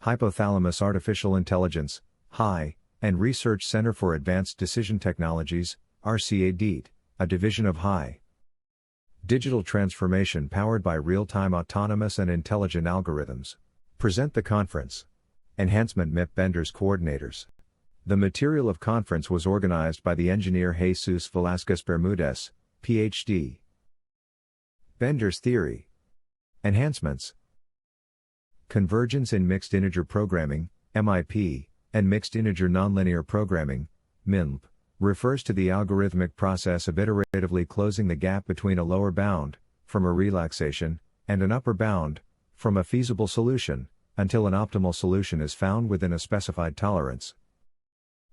Hypothalamus Artificial Intelligence, HI, and Research Center for Advanced Decision Technologies, RCADT, a division of HI. Digital transformation powered by real-time autonomous and intelligent algorithms. Present the conference. Enhancement MIP Vendors Coordinators. The material of conference was organized by the engineer Jesus Velasquez Bermudez, Ph.D. Bender's Theory. Enhancements. Convergence in Mixed Integer Programming, MIP, and Mixed Integer Nonlinear Programming, MINP, refers to the algorithmic process of iteratively closing the gap between a lower bound, from a relaxation, and an upper bound, from a feasible solution, until an optimal solution is found within a specified tolerance.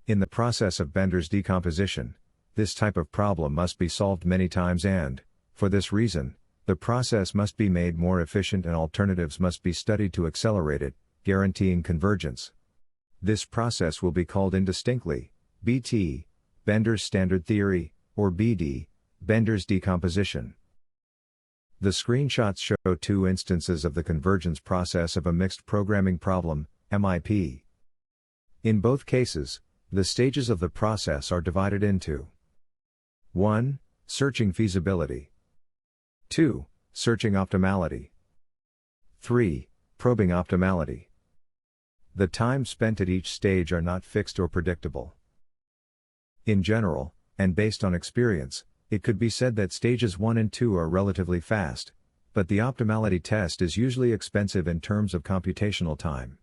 In the process of Bender's decomposition, this type of problem must be solved many times and, for this reason, the process must be made more efficient and alternatives must be studied to accelerate it, guaranteeing convergence. This process will be called indistinctly, BT, Bender's Standard Theory, or BD, Bender's Decomposition. The screenshots show two instances of the convergence process of a mixed programming problem, MIP. In both cases, the stages of the process are divided into 1. Searching feasibility. 2. Searching optimality. 3. Probing optimality. The time spent at each stage are not fixed or predictable. In general, and based on experience, it could be said that stages 1 and 2 are relatively fast, but the optimality test is usually expensive in terms of computational time.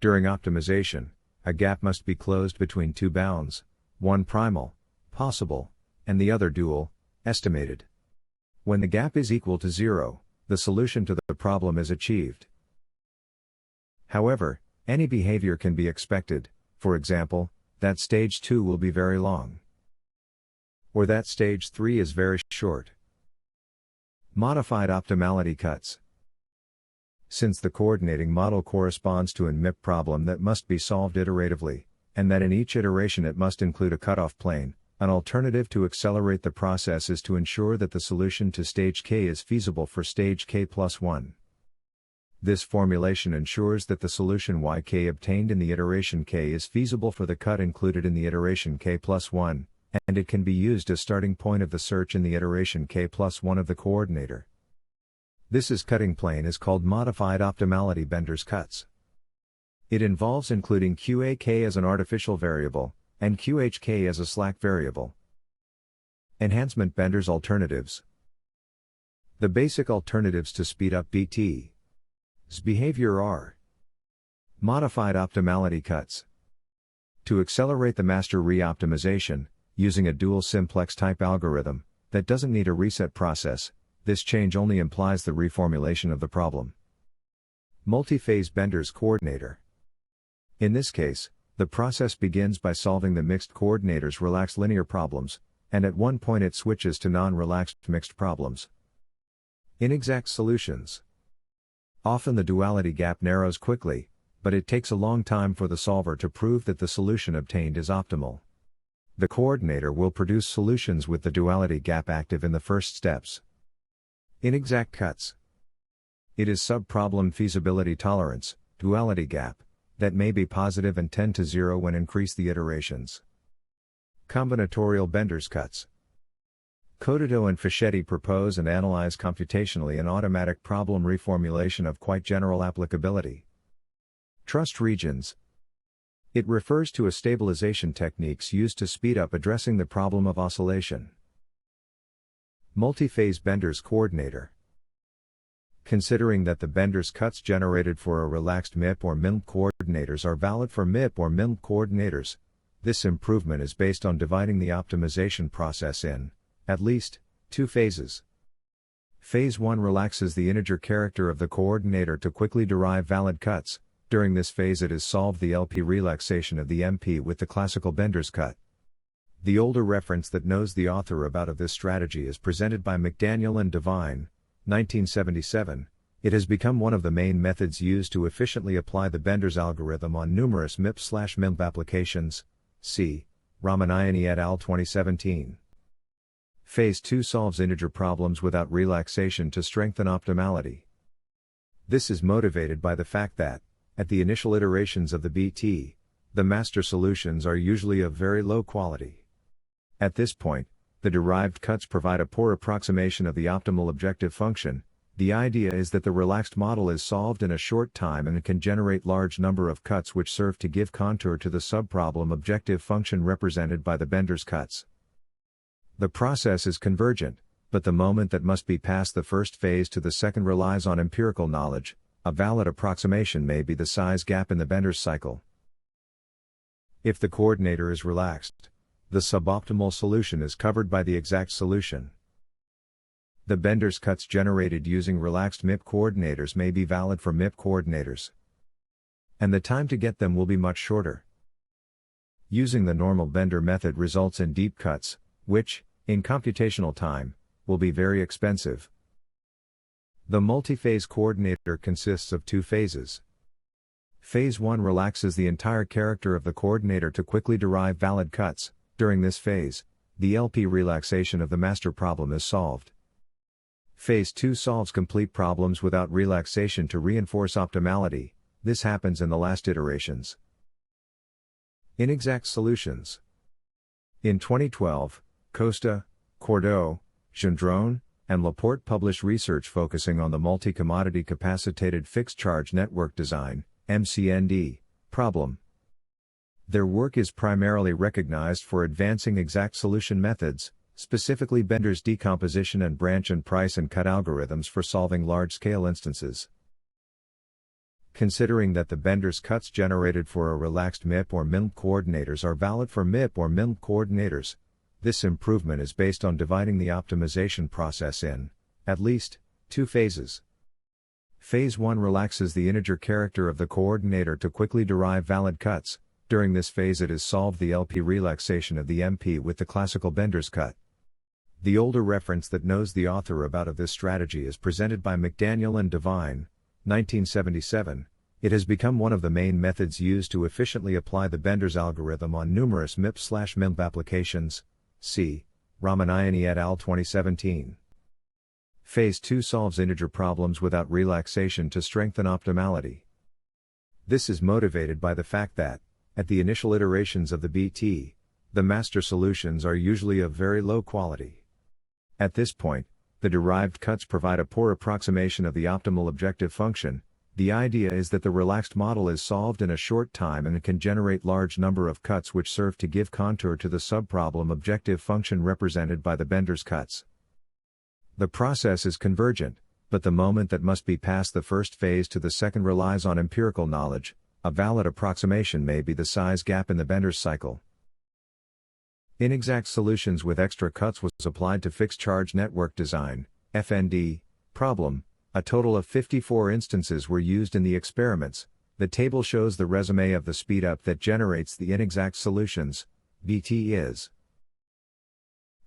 During optimization, a gap must be closed between two bounds, one primal, possible, and the other dual, estimated. When the gap is equal to 0, the solution to the problem is achieved. However, any behavior can be expected, for example, that stage 2 will be very long, or that stage 3 is very short. Modified optimality cuts. Since the coordinating model corresponds to an MIP problem that must be solved iteratively, and that in each iteration it must include a cutoff plane, an alternative to accelerate the process is to ensure that the solution to stage k is feasible for stage k plus 1. This formulation ensures that the solution yk obtained in the iteration k is feasible for the cut included in the iteration k plus 1, and it can be used as starting point of the search in the iteration k plus 1 of the coordinator. This cutting plane is called Modified Optimality Bender's Cuts. It involves including QAK as an artificial variable, and QHK as a slack variable. Enhancement Bender's Alternatives. The basic alternatives to speed up BT's behavior are modified optimality cuts. To accelerate the master re-optimization, using a dual-simplex type algorithm that doesn't need a reset process, this change only implies the reformulation of the problem. Multi-phase Bender's coordinator. In this case, the process begins by solving the mixed coordinator's relaxed linear problems, and at one point it switches to non-relaxed mixed problems. Inexact Solutions. Often the duality gap narrows quickly, but it takes a long time for the solver to prove that the solution obtained is optimal. The coordinator will produce solutions with the duality gap active in the first steps. Inexact Cuts. It is subproblem feasibility tolerance, duality gap, that may be positive and tend to 0 when increase the iterations. Combinatorial Bender's Cuts. Codito and Fischetti propose and analyze computationally an automatic problem reformulation of quite general applicability. Trust regions. It refers to a stabilization techniques used to speed up addressing the problem of oscillation. Multi-phase Bender's coordinator. Considering that the Bender's cuts generated for a relaxed MIP or MINP coordinators are valid for MIP or MINP coordinators, this improvement is based on dividing the optimization process in, at least, two phases. Phase 1 relaxes the integer character of the coordinator to quickly derive valid cuts. During this phase it is solved the LP relaxation of the MP with the classical Bender's cut. The older reference that knows the author about of this strategy is presented by McDaniel and Devine, 1977. It has become one of the main methods used to efficiently apply the Bender's algorithm on numerous MIP/MINP applications. See Ramanayani et al. 2017. Phase 2 solves integer problems without relaxation to strengthen optimality. This is motivated by the fact that, At the initial iterations of the BT, the master solutions are usually of very low quality. At this point, the derived cuts provide a poor approximation of the optimal objective function. The idea is that the relaxed model is solved in a short time and can generate large number of cuts which serve to give contour to the subproblem objective function represented by the Bender's cuts. The process is convergent, but the moment that must be past the first phase to the second relies on empirical knowledge. A valid approximation may be the size gap in the Bender's cycle. If the coordinator is relaxed, the suboptimal solution is covered by the exact solution. The Bender's cuts generated using relaxed MIP coordinators may be valid for MIP coordinators, and the time to get them will be much shorter. Using the normal Bender method results in deep cuts, which, in computational time, will be very expensive. The multi-phase coordinator consists of two phases. Phase 1 relaxes the entire character of the coordinator to quickly derive valid cuts. During this phase, the LP relaxation of the master problem is solved. Phase 2 solves complete problems without relaxation to reinforce optimality. This happens in the last iterations. Inexact Solutions. In 2012, Costa, Cordeau, Gendron, and Laporte published research focusing on the multi-commodity capacitated fixed charge network design, MCND, problem. Their work is primarily recognized for advancing exact solution methods, specifically Bender's decomposition and branch and price and cut algorithms for solving large-scale instances. Considering that the Bender's cuts generated for a relaxed MIP or MILP coordinators are valid for MIP or MILP coordinators, this improvement is based on dividing the optimization process in, at least, two phases. Phase 1 relaxes the integer character of the coordinator to quickly derive valid cuts. During this phase it is solved the LP relaxation of the MP with the classical Bender's cut. The older reference that knows the author about of this strategy is presented by McDaniel and Devine, 1977. It has become one of the main methods used to efficiently apply the Bender's algorithm on numerous MIP/MILP applications. See Ramanayani et al. 2017. Phase 2 solves integer problems without relaxation to strengthen optimality. This is motivated by the fact that, at the initial iterations of the BT, the master solutions are usually of very low quality. At this point, the derived cuts provide a poor approximation of the optimal objective function. The idea is that the relaxed model is solved in a short time and can generate large number of cuts which serve to give contour to the subproblem objective function represented by the Bender's cuts. The process is convergent, but the moment that must be past the first phase to the second relies on empirical knowledge. A valid approximation may be the size gap in the Bender's cycle. Inexact Solutions with extra cuts was applied to fixed charge network design, FND, problem. A total of 54 instances were used in the experiments. The table shows the resume of the speedup that generates the inexact solutions, BT is.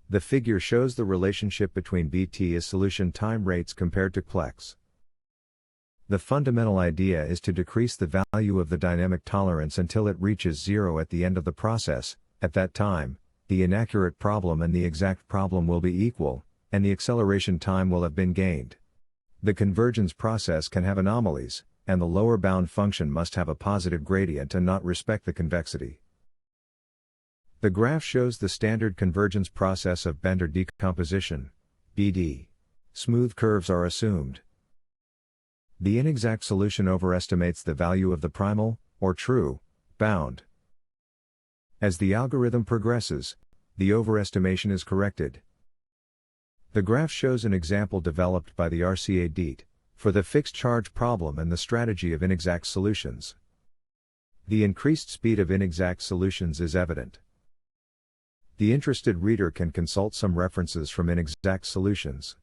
The figure shows the relationship between BT is solution time rates compared to Plex. The fundamental idea is to decrease the value of the dynamic tolerance until it reaches zero at the end of the process. At that time, the inaccurate problem and the exact problem will be equal, and the acceleration time will have been gained. The convergence process can have anomalies, and the lower bound function must have a positive gradient and not respect the convexity. The graph shows the standard convergence process of Bender decomposition, BD. Smooth curves are assumed. The inexact solution overestimates the value of the primal, or true, bound. As the algorithm progresses, the overestimation is corrected. The graph shows an example developed by the RCADT for the fixed charge problem and the strategy of inexact solutions. The increased speed of inexact solutions is evident. The interested reader can consult some references from Inexact Solutions.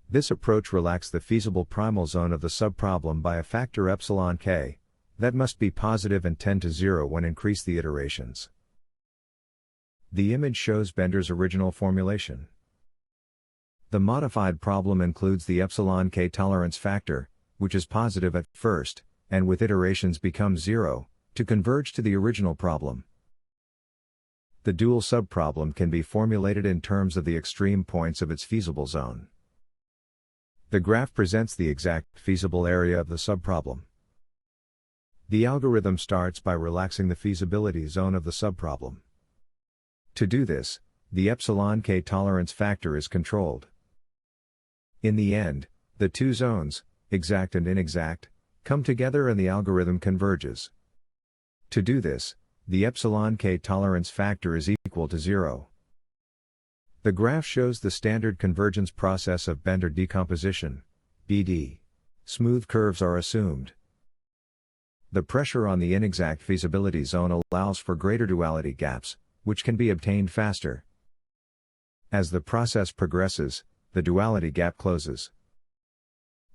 This approach relaxes the feasible primal zone of the subproblem by a factor epsilon k, that must be positive and tend to zero when increase the iterations. The image shows Bender's original formulation. The modified problem includes the epsilon k tolerance factor, which is positive at first, and with iterations becomes zero, to converge to the original problem. The dual subproblem can be formulated in terms of the extreme points of its feasible zone. The graph presents the exact feasible area of the subproblem. The algorithm starts by relaxing the feasibility zone of the subproblem. To do this, the epsilon k tolerance factor is controlled. In the end, the two zones, exact and inexact, come together and the algorithm converges. To do this, the epsilon k tolerance factor is equal to 0. The graph shows the standard convergence process of Bender decomposition, BD. Smooth curves are assumed. The pressure on the inexact feasibility zone allows for greater duality gaps, which can be obtained faster. As the process progresses, the duality gap closes.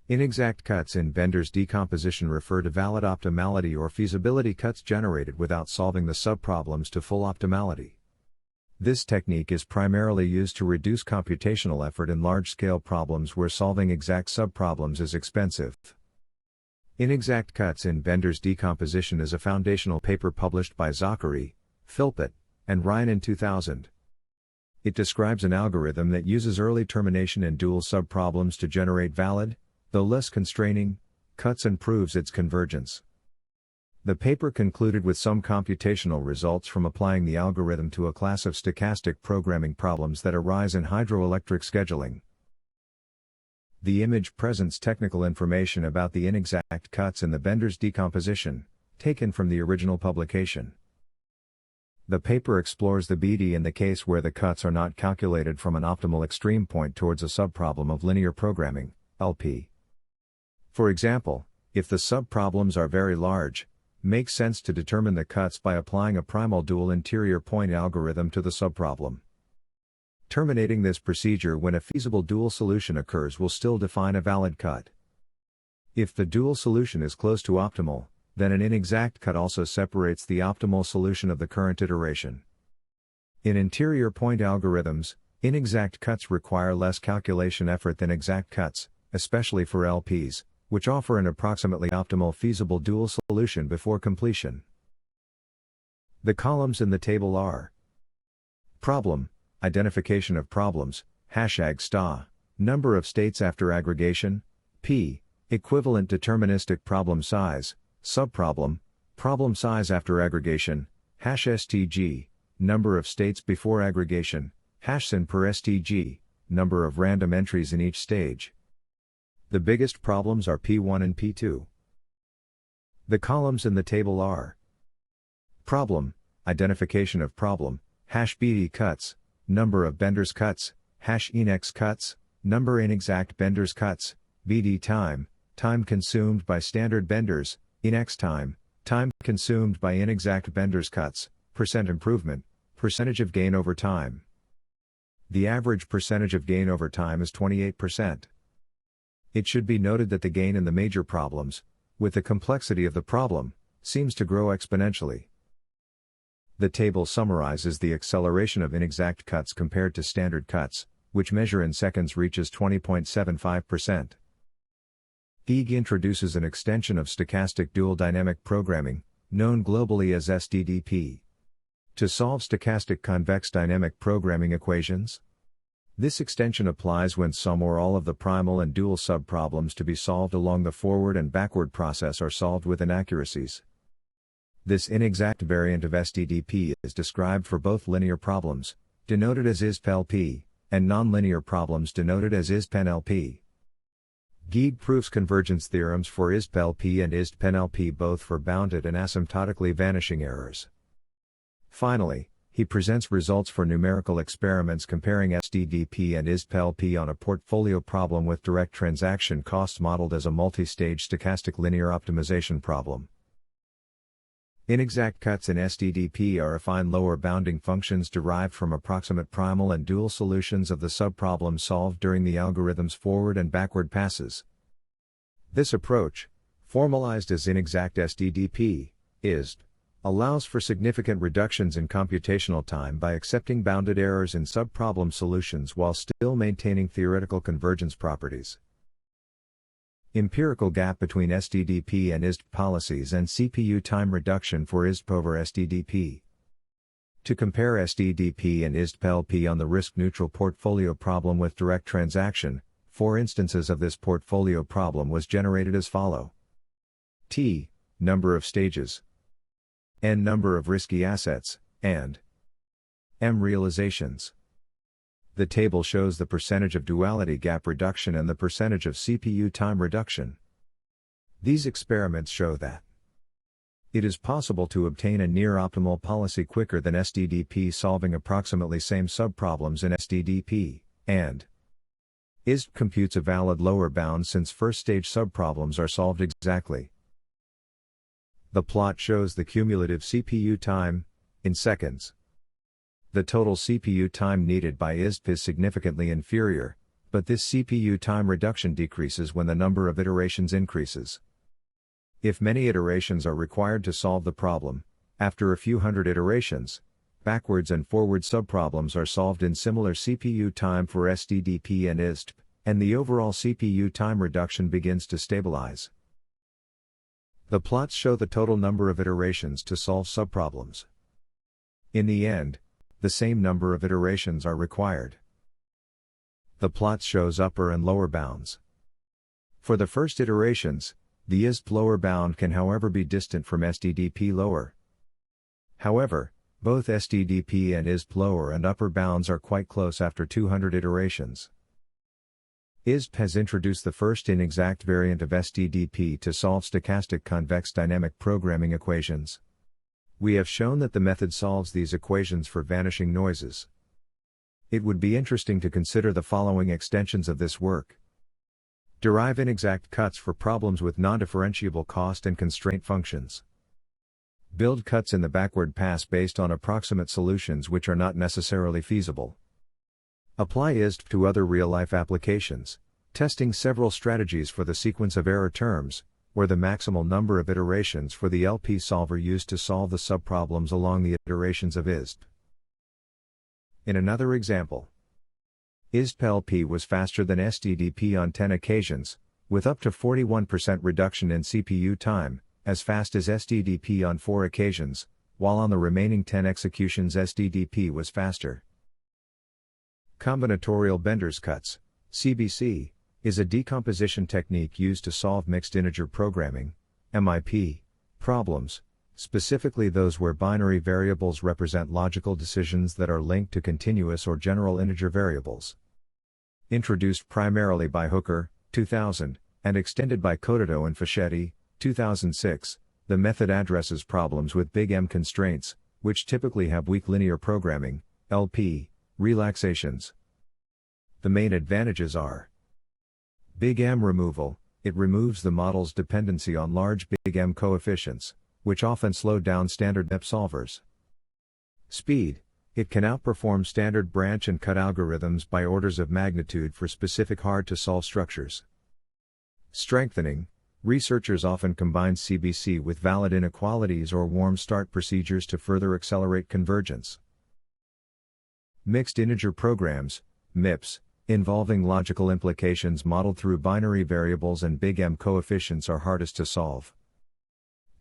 Inexact cuts in Bender's decomposition refer to valid optimality or feasibility cuts generated without solving the subproblems to full optimality. This technique is primarily used to reduce computational effort in large-scale problems where solving exact subproblems is expensive. Inexact cuts in Bender's decomposition is a foundational paper published by Zachary, Philpott, and Ryan in 2000. It describes an algorithm that uses early termination in dual subproblems to generate valid, though less constraining, cuts and proves its convergence. The paper concluded with some computational results from applying the algorithm to a class of stochastic programming problems that arise in hydroelectric scheduling. The image presents technical information about the inexact cuts in the Bender's decomposition, taken from the original publication. The paper explores the BD in the case where the cuts are not calculated from an optimal extreme point towards a subproblem of linear programming, LP. For example, if the subproblems are very large, makes sense to determine the cuts by applying a primal dual interior point algorithm to the subproblem. Terminating this procedure when a feasible dual solution occurs will still define a valid cut. If the dual solution is close to optimal, then an inexact cut also separates the optimal solution of the current iteration. In interior point algorithms, inexact cuts require less calculation effort than exact cuts, especially for LPs, which offer an approximately optimal feasible dual solution before completion. The columns in the table are problem, identification of problems, #STA, number of states after aggregation, P, equivalent deterministic problem size, subproblem, problem size after aggregation, #STG, number of states before aggregation, #SIN per STG, number of random entries in each stage. The biggest problems are P1 and P2. The columns in the table are problem, identification of problem, #BD cuts, number of Bender's cuts, #Inex cuts, number inexact Bender's cuts, BD time, time consumed by standard Bender's, Inex time, time consumed by inexact Bender's cuts, percent improvement, percentage of gain over time. The average percentage of gain over time is 28%. It should be noted that the gain in the major problems, with the complexity of the problem, seems to grow exponentially. The table summarizes the acceleration of inexact cuts compared to standard cuts, which measure in seconds reaches 20.75%. EIG introduces an extension of stochastic dual dynamic programming, known globally as SDDP, to solve stochastic convex dynamic programming equations. This extension applies when some or all of the primal and dual subproblems to be solved along the forward and backward process are solved with inaccuracies. This inexact variant of SDDP is described for both linear problems, denoted as ISP-LP, and nonlinear problems denoted as ISP-NLP. GEIG proves convergence theorems for ISP-LP and ISP-NLP both for bounded and asymptotically vanishing errors. Finally, he presents results for numerical experiments comparing SDDP and ISP-LP on a portfolio problem with direct transaction costs modeled as a multi-stage stochastic linear optimization problem. Inexact cuts in SDDP are affine lower bounding functions derived from approximate primal and dual solutions of the subproblem solved during the algorithm's forward and backward passes. This approach, formalized as inexact SDDP, ISP, allows for significant reductions in computational time by accepting bounded errors in subproblem solutions while still maintaining theoretical convergence properties. Empirical gap between SDDP and ISP policies and CPU time reduction for ISP over SDDP. To compare SDDP and ISP-LP on the risk-neutral portfolio problem with direct transaction, 4 instances of this portfolio problem was generated as follow. T. Number of stages. N. Number of risky assets, and M. Realizations. The table shows the percentage of duality gap reduction and the percentage of CPU time reduction. These experiments show that it is possible to obtain a near-optimal policy quicker than SDDP, solving approximately same subproblems in SDDP, and ISP computes a valid lower bound since first-stage subproblems are solved exactly. The plot shows the cumulative CPU time, in seconds. The total CPU time needed by ISP is significantly inferior, but this CPU time reduction decreases when the number of iterations increases. If many iterations are required to solve the problem, after a few hundred iterations, backwards and forward subproblems are solved in similar CPU time for SDDP and ISP, and the overall CPU time reduction begins to stabilize. The plots show the total number of iterations to solve subproblems. In the end, the same number of iterations are required. The plot shows upper and lower bounds. For the first iterations, the ISP lower bound can however be distant from SDDP lower. However, both SDDP and ISP lower and upper bounds are quite close after 200 iterations. ISP has introduced the first inexact variant of SDDP to solve stochastic convex dynamic programming equations. We have shown that the method solves these equations for vanishing noises. It would be interesting to consider the following extensions of this work. Derive inexact cuts for problems with non-differentiable cost and constraint functions. Build cuts in the backward pass based on approximate solutions which are not necessarily feasible. Apply ISP to other real-life applications, testing several strategies for the sequence of error terms, or the maximal number of iterations for the LP solver used to solve the subproblems along the iterations of ISP. In another example, ISP LP was faster than SDDP on 10 occasions, with up to 41% reduction in CPU time, as fast as SDDP on 4 occasions, while on the remaining 10 executions SDDP was faster. Combinatorial Bender's Cuts, CBC, is a decomposition technique used to solve mixed integer programming, MIP, problems, specifically those where binary variables represent logical decisions that are linked to continuous or general integer variables. Introduced primarily by Hooker, 2000, and extended by Cotito and Fischetti, 2006, the method addresses problems with big M constraints, which typically have weak linear programming, LP, relaxations. The main advantages are big M removal. It removes the model's dependency on large big M coefficients, which often slow down standard MIP solvers. Speed. It can outperform standard branch and cut algorithms by orders of magnitude for specific hard-to-solve structures. Strengthening. Researchers often combine CBC with valid inequalities or warm start procedures to further accelerate convergence. Mixed integer programs, MIPs, involving logical implications modeled through binary variables and big M coefficients are hardest to solve.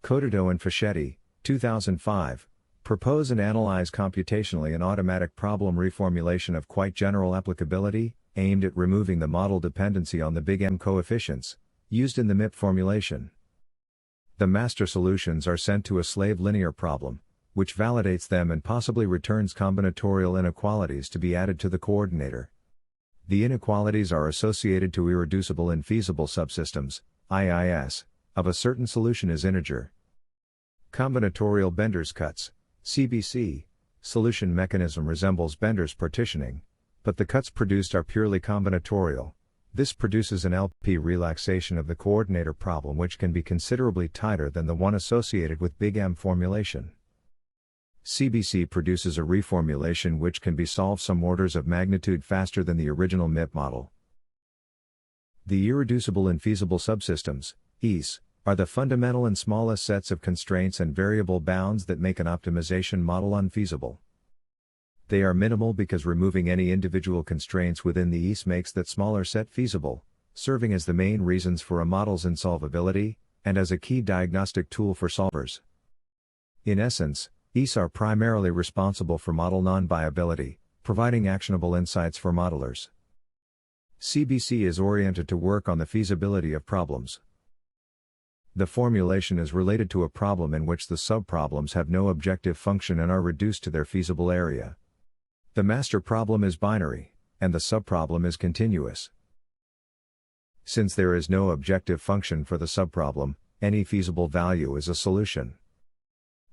Cotito and Fischetti, 2005, propose and analyze computationally an automatic problem reformulation of quite general applicability, aimed at removing the model dependency on the big M coefficients, used in the MIP formulation. The master solutions are sent to a slave linear problem, which validates them and possibly returns combinatorial inequalities to be added to the coordinator. The inequalities are associated to irreducible infeasible subsystems, IIS, of a certain solution is integer. Combinatorial Bender's Cuts, CBC, solution mechanism resembles Bender's partitioning, but the cuts produced are purely combinatorial. This produces an LP relaxation of the coordinator problem which can be considerably tighter than the one associated with big M formulation. CBC produces a reformulation which can be solved some orders of magnitude faster than the original MIP model. The irreducible infeasible subsystems, IS, are the fundamental and smallest sets of constraints and variable bounds that make an optimization model unfeasible. They are minimal because removing any individual constraints within the IS makes that smaller set feasible, serving as the main reasons for a model's insolvability, and as a key diagnostic tool for solvers. In essence, IS are primarily responsible for model non-viability, providing actionable insights for modelers. CBC is oriented to work on the feasibility of problems. The formulation is related to a problem in which the subproblems have no objective function and are reduced to their feasible area. The master problem is binary, and the subproblem is continuous. Since there is no objective function for the subproblem, any feasible value is a solution.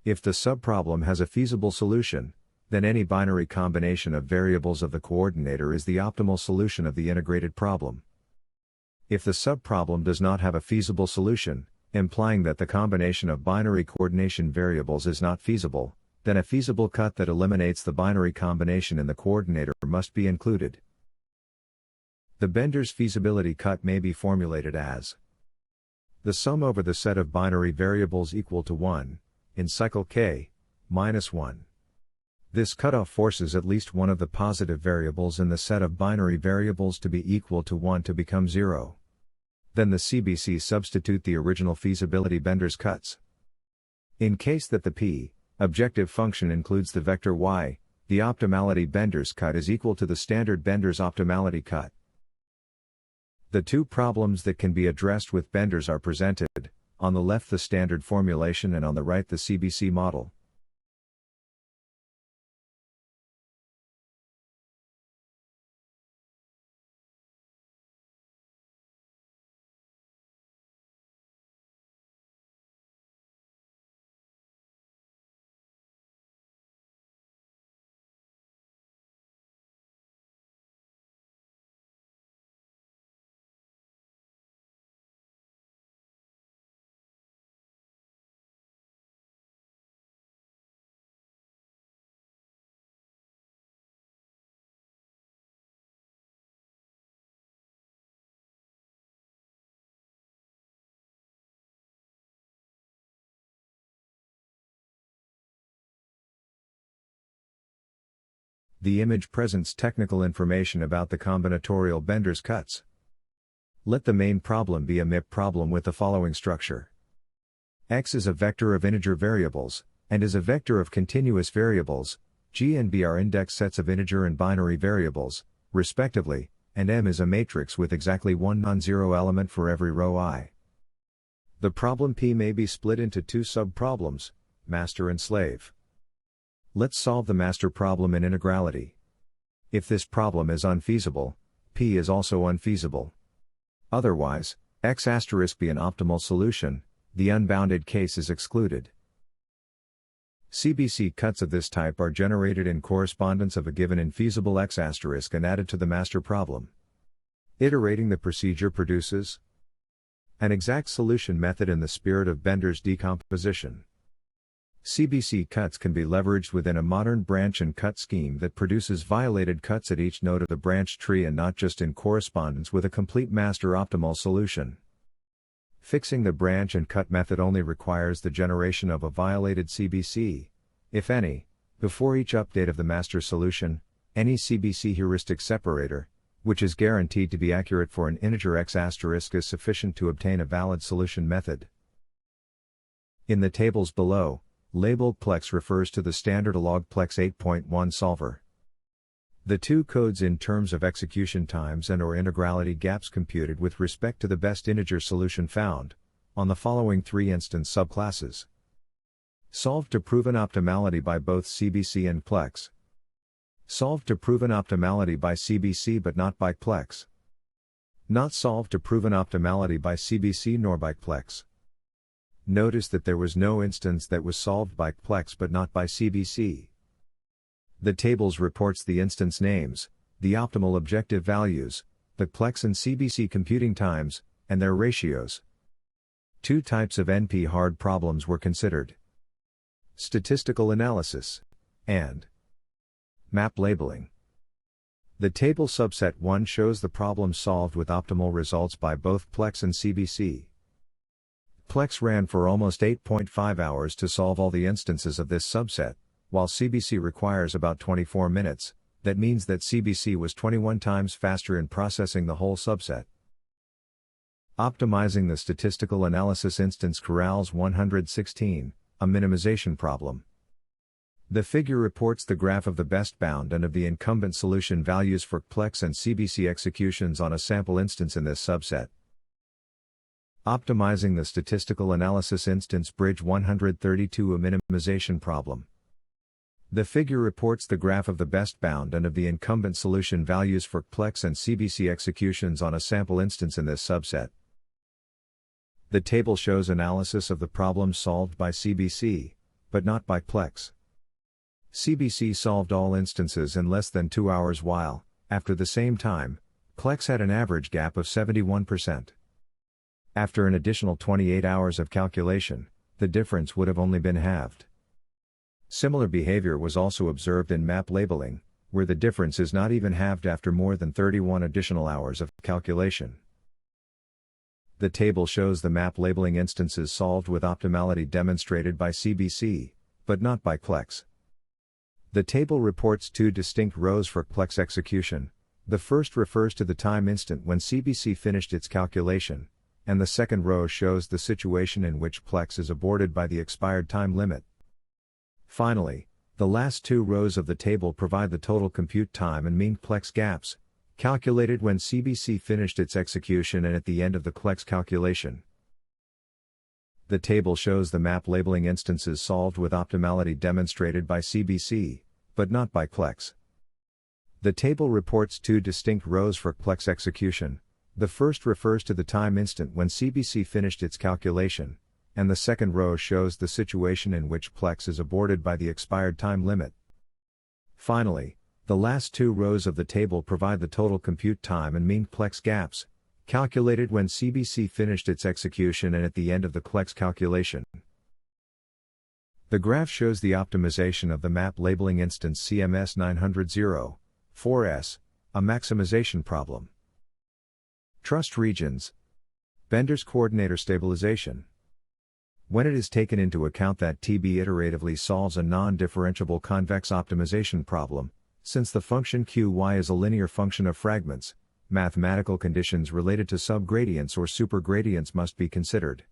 If the subproblem has a feasible solution, then any binary combination of variables of the coordinator is the optimal solution of the integrated problem. If the subproblem does not have a feasible solution, implying that the combination of binary coordination variables is not feasible, then a feasible cut that eliminates the binary combination in the coordinator must be included. The Bender's feasibility cut may be formulated as the sum over the set of binary variables equal to 1, in cycle k, minus 1. This cutoff forces at least one of the positive variables in the set of binary variables to be equal to 1 to become 0. Then the CBC substitute the original feasibility Bender's cuts. In case that the p objective function includes the vector y, the optimality Bender's cut is equal to the standard Bender's optimality cut. The two problems that can be addressed with Bender's are presented, on the left the standard formulation and on the right the CBC model. The image presents technical information about the combinatorial Bender's cuts. Let the main problem be a MIP problem with the following structure. X is a vector of integer variables, and is a vector of continuous variables. G and B are index sets of integer and binary variables, respectively, and M is a matrix with exactly one non-zero element for every row I. The problem P may be split into two subproblems, master and slave. Let's solve the master problem in integrality. If this problem is unfeasible, P is also unfeasible. Otherwise, X** be an optimal solution, the unbounded case is excluded. CBC cuts of this type are generated in correspondence of a given infeasible X** and added to the master problem. Iterating the procedure produces an exact solution method in the spirit of Bender's decomposition. CBC cuts can be leveraged within a modern branch and cut scheme that produces violated cuts at each node of the branch tree and not just in correspondence with a complete master optimal solution. Fixing the branch and cut method only requires the generation of a violated CBC, if any, before each update of the master solution, any CBC heuristic separator, which is guaranteed to be accurate for an integer X** is sufficient to obtain a valid solution method. In the tables below, labeled Plex refers to the standard log Plex 8.1 solver. The two codes in terms of execution times and/or integrality gaps computed with respect to the best integer solution found, on the following three instance subclasses. Solved to proven optimality by both CBC and Plex. Solved to proven optimality by CBC but not by Plex. Not solved to proven optimality by CBC nor by Plex. Notice that there was no instance that was solved by Plex but not by CBC. The tables reports the instance names, the optimal objective values, the Plex and CBC computing times, and their ratios. Two types of NP hard problems were considered: statistical analysis and map labeling. The table subset 1 shows the problem solved with optimal results by both Plex and CBC. Plex ran for almost 8.5 hours to solve all the instances of this subset, while CBC requires about 24 minutes, that means that CBC was 21 times faster in processing the whole subset. Optimizing the statistical analysis instance corrals 116, a minimization problem. The figure reports the graph of the best bound and of the incumbent solution values for CPLEX and CBC executions on a sample instance in this subset. Optimizing the statistical analysis instance bridge 132, a minimization problem. The figure reports the graph of the best bound and of the incumbent solution values for CPLEX and CBC executions on a sample instance in this subset. The table shows analysis of the problem solved by CBC, but not by CPLEX. CBC solved all instances in less than 2 hours while, after the same time, CPLEX had an average gap of 71%. After an additional 28 hours of calculation, the difference would have only been halved. Similar behavior was also observed in map labeling, where the difference is not even halved after more than 31 additional hours of calculation. The table shows the map labeling instances solved with Optimality demonstrated by CBC, but not by CPLEX. The table reports two distinct rows for CPLEX execution. The first refers to the time instant when CBC finished its calculation, and the second row shows the situation in which CPLEX is aborted by the expired time limit. Finally, the last two rows of the table provide the total compute time and mean CPLEX gaps, calculated when CBC finished its execution and at the end of the CPLEX calculation. The table shows the map labeling instances solved with Optimality demonstrated by CBC, but not by CPLEX. The table reports two distinct rows for CPLEX execution. The first refers to the time instant when CBC finished its calculation, and the second row shows the situation in which CPLEX is aborted by the expired time limit. Finally, the last two rows of the table provide the total compute time and mean CPLEX gaps, calculated when CBC finished its execution and at the end of the CPLEX calculation. The graph shows the optimization of the map labeling instance CMS 900-4S, a maximization problem. Trust regions. Bender's coordinator stabilization. When it is taken into account that TB iteratively solves a non-differentiable convex optimization problem, since the function Qy is a linear function of fragments, mathematical conditions related to subgradients or supergradients must be considered.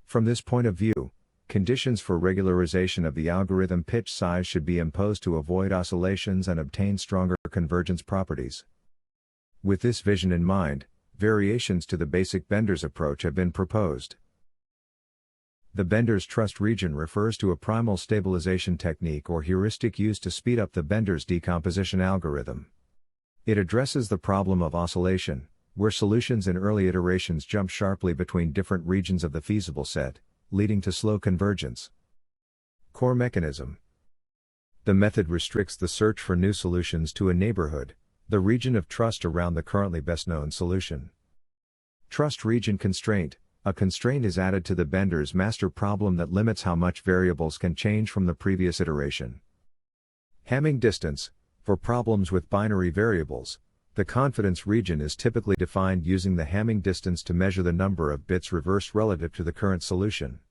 From this point of view, conditions for regularization of the algorithm pitch size should be imposed to avoid oscillations and obtain stronger convergence properties. With this vision in mind, variations to the basic Bender's approach have been proposed. The Bender's trust region refers to a primal stabilization technique or heuristic used to speed up the Bender's decomposition algorithm. It addresses the problem of oscillation, where solutions in early iterations jump sharply between different regions of the feasible set, leading to slow convergence. Core mechanism. The method restricts the search for new solutions to a neighborhood, the region of trust around the currently best known solution. Trust region constraint. A constraint is added to the Bender's master problem that limits how much variables can change from the previous iteration. Hamming distance. For problems with binary variables, the confidence region is typically defined using the Hamming distance to measure the number of bits reversed relative to the current solution.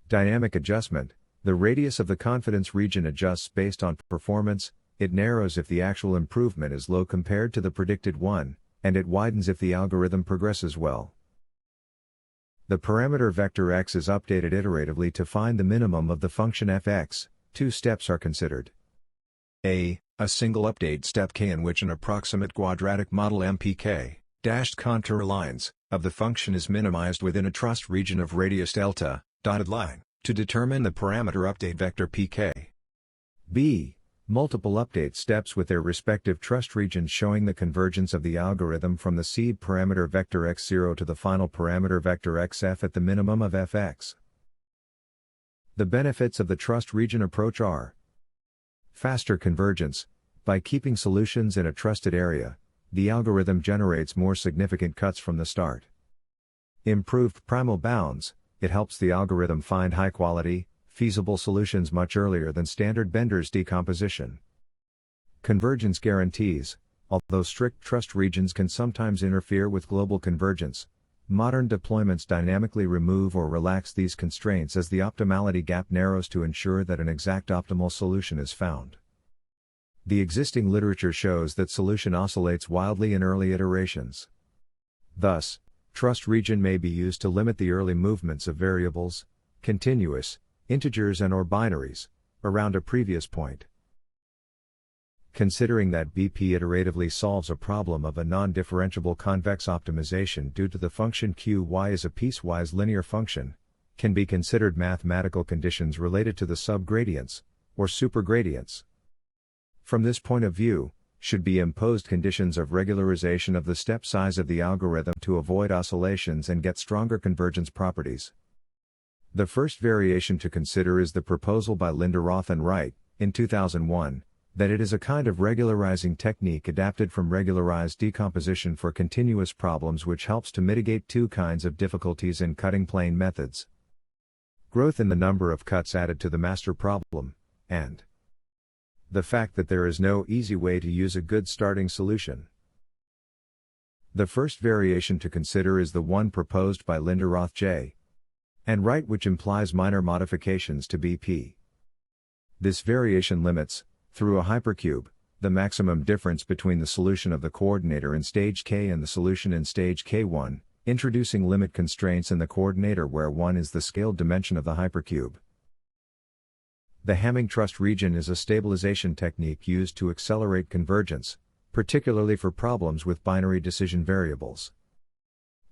Dynamic adjustment. The radius of the confidence region adjusts based on performance, it narrows if the actual improvement is low compared to the predicted one, and it widens if the algorithm progresses well. The parameter vector x is updated iteratively to find the minimum of the function fx. Two steps are considered. A single update step k in which an approximate quadratic model MPK, dashed contour lines, of the function is minimized within a trust region of radius delta, dotted line, to determine the parameter update vector pk. B. Multiple update steps with their respective trust regions showing the convergence of the algorithm from the seed parameter vector x0 to the final parameter vector xf at the minimum of fx. The benefits of the trust region approach are: faster convergence. By keeping solutions in a trusted area, the algorithm generates more significant cuts from the start. Improved primal bounds. It helps the algorithm find high-quality, feasible solutions much earlier than standard Bender's decomposition. Convergence guarantees. Although strict trust regions can sometimes interfere with global convergence, modern deployments dynamically remove or relax these constraints as the optimality gap narrows to ensure that an exact optimal solution is found. The existing literature shows that solution oscillates wildly in early iterations. Thus, trust region may be used to limit the early movements of variables, continuous, integers and/or binaries, around a previous point. Considering that BP iteratively solves a problem of a non-differentiable convex optimization due to the function Qy is a piecewise linear function, can be considered mathematical conditions related to the subgradients, or supergradients. From this point of view, should be imposed conditions of regularization of the step size of the algorithm to avoid oscillations and get stronger convergence properties. The first variation to consider is the proposal by Linda Roth and Wright, in 2001, that it is a kind of regularizing technique adapted from regularized decomposition for continuous problems which helps to mitigate two kinds of difficulties in cutting plane methods: growth in the number of cuts added to the master problem, and the fact that there is no easy way to use a good starting solution. The first variation to consider is the one proposed by Linda Roth J. and Wright, which implies minor modifications to BP. This variation limits, through a hypercube, the maximum difference between the solution of the coordinator in stage K and the solution in stage K1, introducing limit constraints in the coordinator where 1 is the scaled dimension of the hypercube. The Hamming-Trust region is a stabilization technique used to accelerate convergence, particularly for problems with binary decision variables.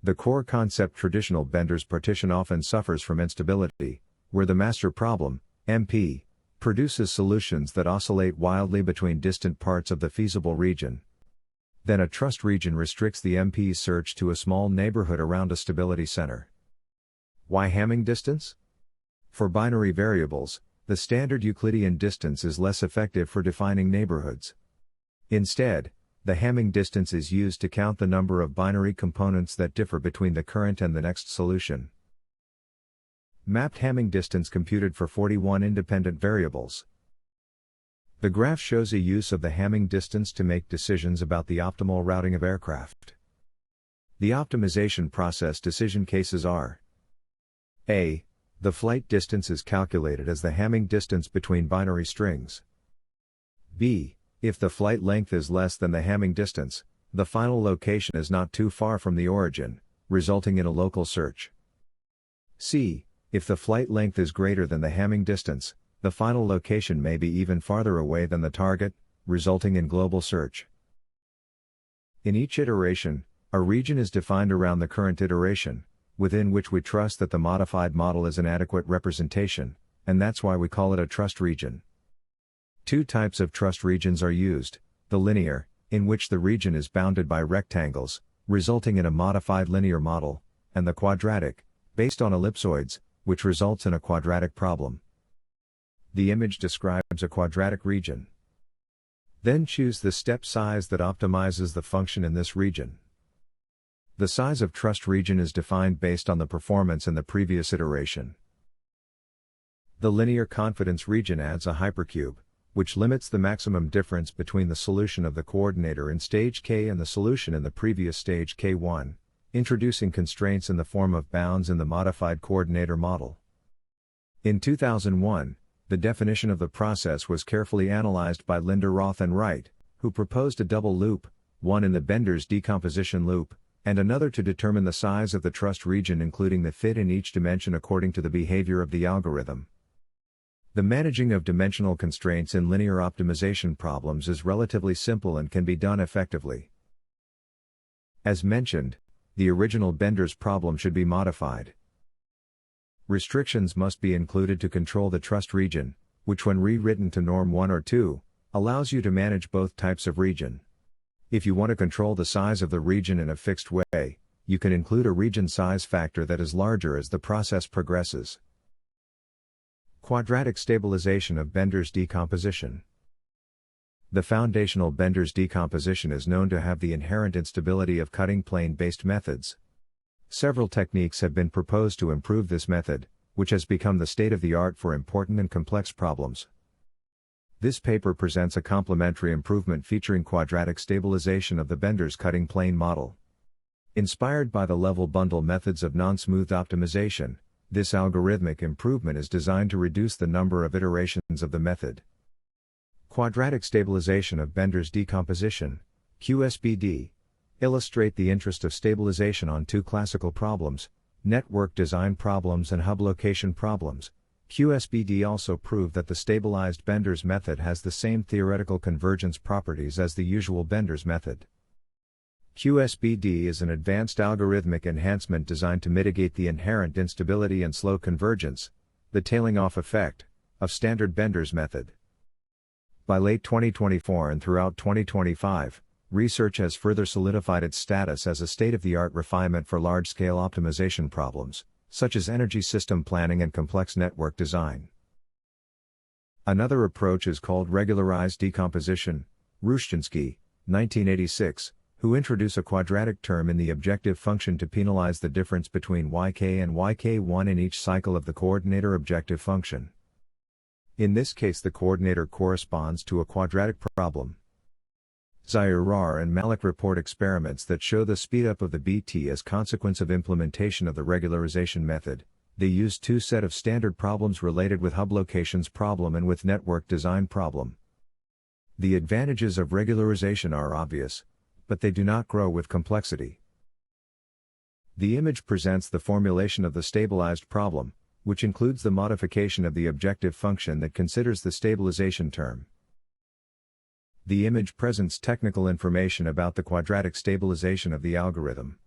The core concept traditional Bender's partition often suffers from instability, where the master problem, MP, produces solutions that oscillate wildly between distant parts of the feasible region. Then a trust region restricts the MP's search to a small neighborhood around a stability center. Why Hamming distance? For binary variables, the standard Euclidean distance is less effective for defining neighborhoods. Instead, the Hamming distance is used to count the number of binary components that differ between the current and the next solution. Mapped Hamming distance computed for 41 independent variables. The graph shows a use of the Hamming distance to make decisions about the optimal routing of aircraft. The optimization process decision cases are: A. The flight distance is calculated as the Hamming distance between binary strings. B. If the flight length is less than the Hamming distance, the final location is not too far from the origin, resulting in a local search. C. If the flight length is greater than the Hamming distance, the final location may be even farther away than the target, resulting in global search. In each iteration, a region is defined around the current iteration, within which we trust that the modified model is an adequate representation, and that's why we call it a trust region. Two types of trust regions are used: the linear, in which the region is bounded by rectangles, resulting in a modified linear model, and the quadratic, based on ellipsoids, which results in a quadratic problem. The image describes a quadratic region. Then choose the step size that optimizes the function in this region. The size of trust region is defined based on the performance in the previous iteration. The linear confidence region adds a hypercube, which limits the maximum difference between the solution of the coordinator in stage K and the solution in the previous stage K1, introducing constraints in the form of bounds in the modified coordinator model. In 2001, the definition of the process was carefully analyzed by Linda Roth and Wright, who proposed a double loop, one in the Bender's decomposition loop, and another to determine the size of the trust region including the fit in each dimension according to the behavior of the algorithm. The managing of dimensional constraints in linear optimization problems is relatively simple and can be done effectively. As mentioned, the original Bender's problem should be modified. Restrictions must be included to control the trust region, which when rewritten to norm 1 or 2, allows you to manage both types of region. If you want to control the size of the region in a fixed way, you can include a region size factor that is larger as the process progresses. Quadratic stabilization of Bender's decomposition. The foundational Bender's decomposition is known to have the inherent instability of cutting plane-based methods. Several techniques have been proposed to improve this method, which has become the state-of-the-art for important and complex problems. This paper presents a complementary improvement featuring quadratic stabilization of the Bender's cutting plane model. Inspired by the level bundle methods of non-smooth optimization, this algorithmic improvement is designed to reduce the number of iterations of the method. Quadratic stabilization of Bender's decomposition, QSBD, illustrate the interest of stabilization on two classical problems, network design problems and hub location problems, QSBD also proved that the stabilized Bender's method has the same theoretical convergence properties as the usual Bender's method. QSBD is an advanced algorithmic enhancement designed to mitigate the inherent instability and slow convergence, the tailing off effect, of standard Bender's method. By late 2024 and throughout 2025, research has further solidified its status as a state-of-the-art refinement for large-scale optimization problems, such as energy system planning and complex network design. Another approach is called regularized decomposition. Rushchinsky, 1986, who introduce a quadratic term in the objective function to penalize the difference between yk and yk1 in each cycle of the coordinator objective function. In this case, the coordinator corresponds to a quadratic problem. Zahirar and Malik report experiments that show the speedup of the BT as consequence of implementation of the regularization method. They used two sets of standard problems related with hub locations problem and with network design problem. The advantages of regularization are obvious, but they do not grow with complexity. The image presents the formulation of the stabilized problem, which includes the modification of the objective function that considers the stabilization term. The image presents technical information about the quadratic stabilization of the algorithm.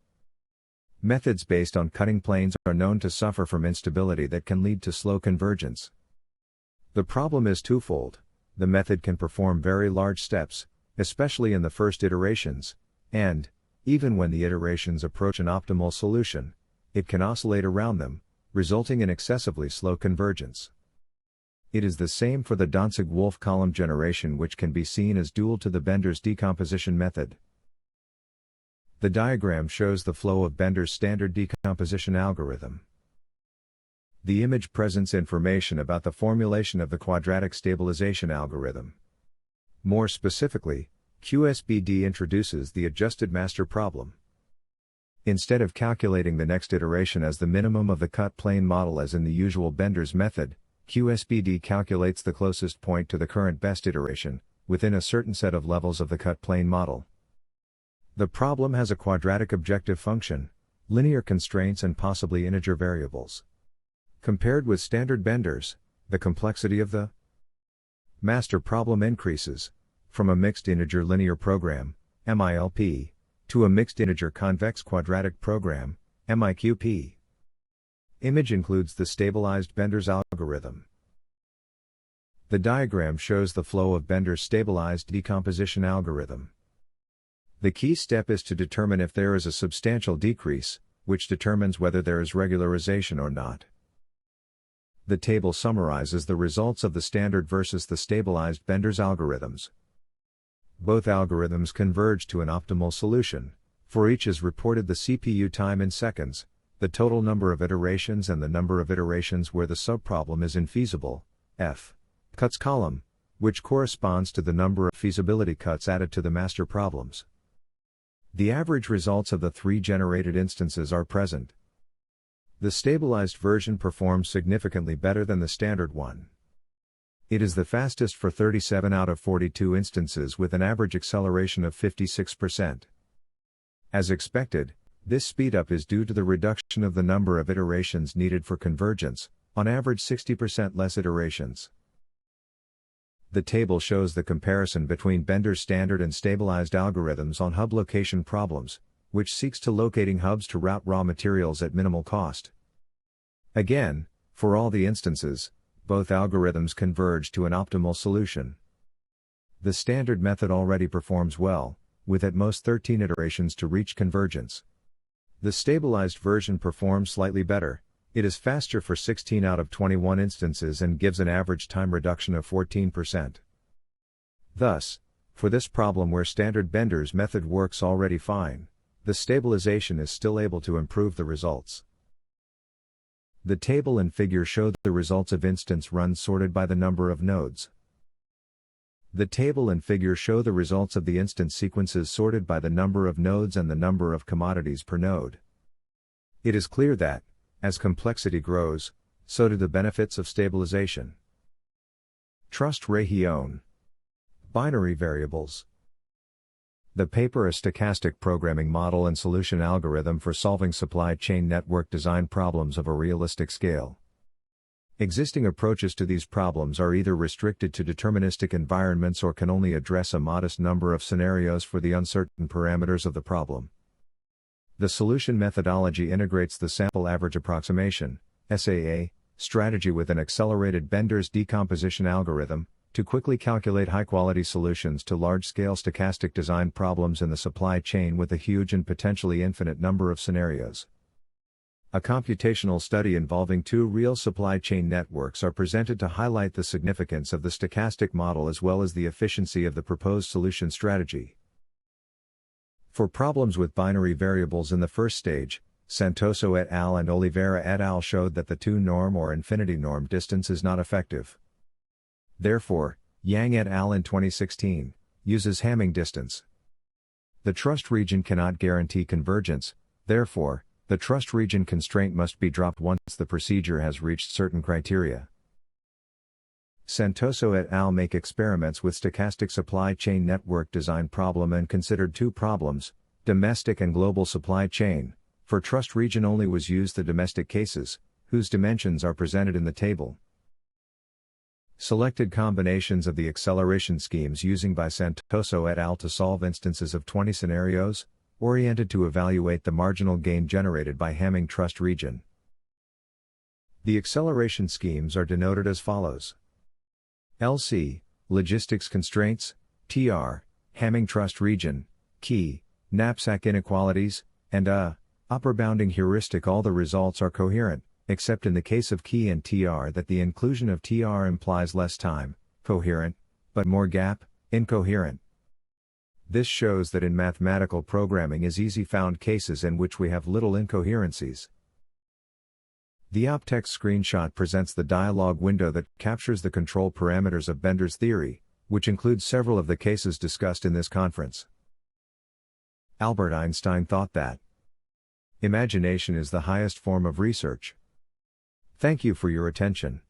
Methods based on cutting planes are known to suffer from instability that can lead to slow convergence. The problem is twofold. The method can perform very large steps, especially in the first iterations, and, even when the iterations approach an optimal solution, it can oscillate around them, resulting in excessively slow convergence. It is the same for the Dantzig-Wolff column generation, which can be seen as dual to the Bender's decomposition method. The diagram shows the flow of Bender's standard decomposition algorithm. The image presents information about the formulation of the quadratic stabilization algorithm. More specifically, QSBD introduces the adjusted master problem. Instead of calculating the next iteration as the minimum of the cut plane model as in the usual Bender's method, QSBD calculates the closest point to the current best iteration, within a certain set of levels of the cut plane model. The problem has a quadratic objective function, linear constraints and possibly integer variables. Compared with standard Bender's, the complexity of the master problem increases, from a mixed integer linear program, MILP, to a mixed integer convex quadratic program, MIQP. Image includes the stabilized Bender's algorithm. The diagram shows the flow of Bender's stabilized decomposition algorithm. The key step is to determine if there is a substantial decrease, which determines whether there is regularization or not. The table summarizes the results of the standard versus the stabilized Bender's algorithms. Both algorithms converge to an optimal solution. For each is reported the CPU time in seconds, the total number of iterations and the number of iterations where the subproblem is infeasible, F. Cuts column, which corresponds to the number of feasibility cuts added to the master problems. The average results of the three generated instances are present. The stabilized version performs significantly better than the standard one. It is the fastest for 37 out of 42 instances with an average acceleration of 56%. As expected, this speedup is due to the reduction of the number of iterations needed for convergence, on average 60% less iterations. The table shows the comparison between Bender's standard and stabilized algorithms on hub location problems, which seeks to locating hubs to route raw materials at minimal cost. Again, for all the instances, both algorithms converge to an optimal solution. The standard method already performs well, with at most 13 iterations to reach convergence. The stabilized version performs slightly better. It is faster for 16 out of 21 instances and gives an average time reduction of 14%. Thus, for this problem where standard Bender's method works already fine, the stabilization is still able to improve the results. The table and figure show the results of instance runs sorted by the number of nodes. The table and figure show the results of the instance sequences sorted by the number of nodes and the number of commodities per node. It is clear that, as complexity grows, so do the benefits of stabilization. Trust region. Binary variables. The paper, a stochastic programming model and solution algorithm for solving supply chain network design problems of a realistic scale. Existing approaches to these problems are either restricted to deterministic environments or can only address a modest number of scenarios for the uncertain parameters of the problem. The solution methodology integrates the sample average approximation (SAA) strategy with an accelerated Bender's decomposition algorithm to quickly calculate high-quality solutions to large-scale stochastic design problems in the supply chain with a huge and potentially infinite number of scenarios. A computational study involving two real supply chain networks are presented to highlight the significance of the stochastic model as well as the efficiency of the proposed solution strategy. For problems with binary variables in the first stage, Santoso et al. And Oliveira et al. Showed that the two-norm or infinity norm distance is not effective. Therefore, Yang et al. In 2016 uses Hamming distance. The trust region cannot guarantee convergence, therefore, the trust region constraint must be dropped once the procedure has reached certain criteria. Santoso et al. Make experiments with stochastic supply chain network design problem and considered two problems, domestic and global supply chain. For trust region only was used the domestic cases, whose dimensions are presented in the table. Selected combinations of the acceleration schemes using by Santoso et al. To solve instances of 20 scenarios, oriented to evaluate the marginal gain generated by Hamming trust region. The acceleration schemes are denoted as follows. LC, logistics constraints, TR, Hamming trust region, key, knapsack inequalities, and upper bounding heuristic. All the results are coherent, except in the case of key and TR that the inclusion of TR implies less time, coherent, but more gap, incoherent. This shows that in mathematical programming is easy found cases in which we have little incoherencies. The OpText screenshot presents the dialog window that captures the control parameters of Bender's theory, which includes several of the cases discussed in this conference. Albert Einstein thought that imagination is the highest form of research. Thank you for your attention.